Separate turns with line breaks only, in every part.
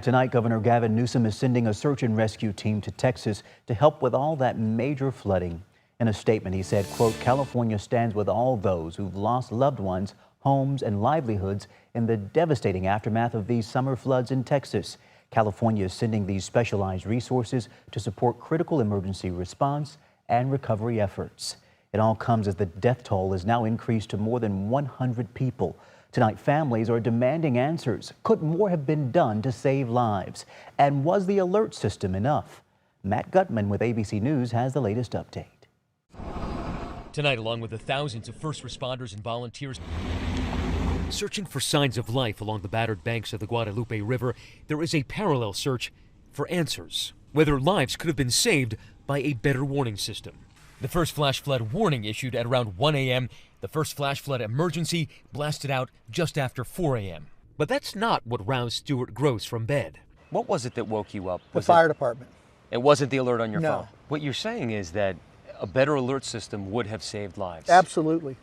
Tonight, Governor Gavin Newsom is sending a search and rescue team to Texas to help with all that major flooding. In a statement, he said, quote, California stands with all those who've lost loved ones, homes, and livelihoods in the devastating aftermath of these summer floods in Texas. California is sending these specialized resources to support critical emergency response and recovery efforts. It all comes as the death toll is now increased to more than 100 people. Tonight, families are demanding answers. Could more have been done to save lives? And was the alert system enough? Matt Gutman with ABC News has the latest update.
Tonight, along with the thousands of first responders and volunteers searching for signs of life along the battered banks of the Guadalupe River, there is a parallel search for answers. Whether lives could have been saved by a better warning system. The first flash flood warning issued at around 1 a.m. The first flash flood emergency blasted out just after 4 a.m. But that's not what roused Stuart Gross from bed.
What was it that woke you up?
The fire department.
It wasn't the alert on your
No.
phone? What you're saying is that a better alert system would have saved lives.
Absolutely.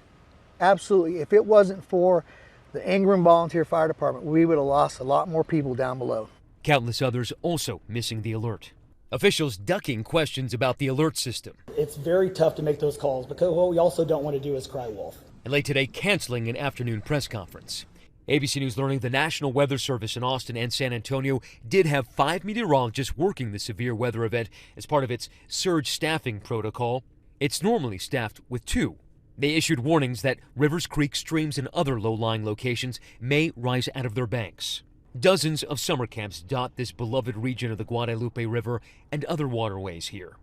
Absolutely. If it wasn't for the Ingram Volunteer Fire Department, we would have lost a lot more people down below.
Countless others also missing the alert. Officials ducking questions about the alert system.
It's very tough to make those calls because what we also don't want to do is cry wolf.
And late today, canceling an afternoon press conference. ABC News learning the National Weather Service in Austin and San Antonio did have 5 meteorologists working the severe weather event as part of its surge staffing protocol. It's normally staffed with 2. They issued warnings that rivers, creeks, streams, and other low-lying locations may rise out of their banks. Dozens of summer camps dot this beloved region of the Guadalupe River and other waterways here.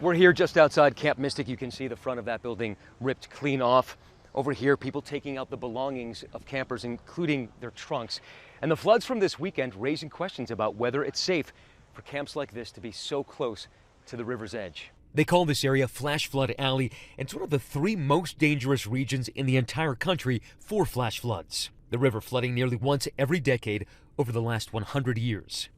We're here just outside Camp Mystic. You can see the front of that building ripped clean off. Over here, people taking out the belongings of campers, including their trunks. And the floods from this weekend raising questions about whether it's safe for camps like this to be so close to the river's edge.
They call this area Flash Flood Alley, and it's one of the 3 most dangerous regions in the entire country for flash floods. The river flooding nearly once every decade over the last 100 years.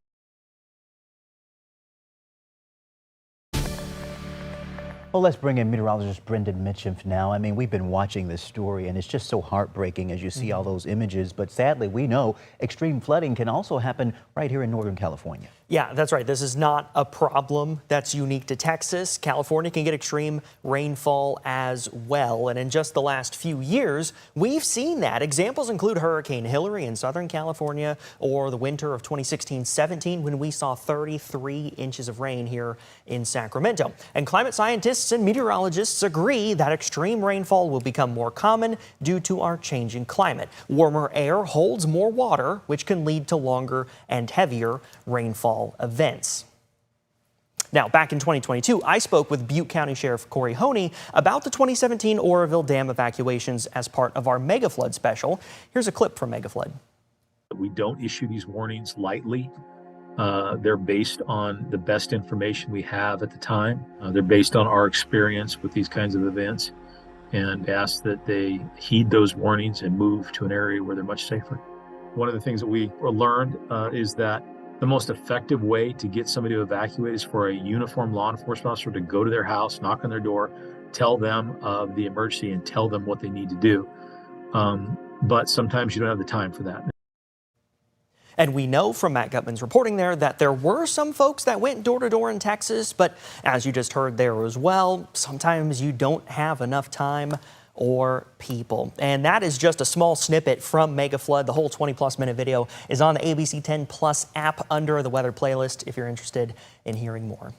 Well, let's bring in meteorologist Brendan Mitchell now. I mean, we've been watching this story, and it's just so heartbreaking as you see all those images. But sadly, we know extreme flooding can also happen right here in Northern California.
Yeah, that's right. This is not a problem that's unique to Texas. California can get extreme rainfall as well. And in just the last few years, we've seen that. Examples include Hurricane Hillary in Southern California or the winter of 2016-17 when we saw 33 inches of rain here in Sacramento. And climate scientists and meteorologists agree that extreme rainfall will become more common due to our changing climate. Warmer air holds more water, which can lead to longer and heavier rainfall events. Now, back in 2022, I spoke with Butte County Sheriff Corey Honey about the 2017 Oroville Dam evacuations as part of our Megaflood special. Here's a clip from Megaflood.
We don't issue these warnings lightly. They're based on the best information we have at the time. They're based on our experience with these kinds of events, and ask that they heed those warnings and move to an area where they're much safer. One of the things that we learned is that the most effective way to get somebody to evacuate is for a uniformed law enforcement officer to go to their house, knock on their door, tell them of the emergency and tell them what they need to do. But sometimes you don't have the time for that.
And we know from Matt Gutman's reporting there that there were some folks that went door to door in Texas, but as you just heard there as well, sometimes you don't have enough time or people. And that is just a small snippet from Megaflood. The whole 20+ minute video is on the ABC 10 Plus app under the weather playlist if you're interested in hearing more.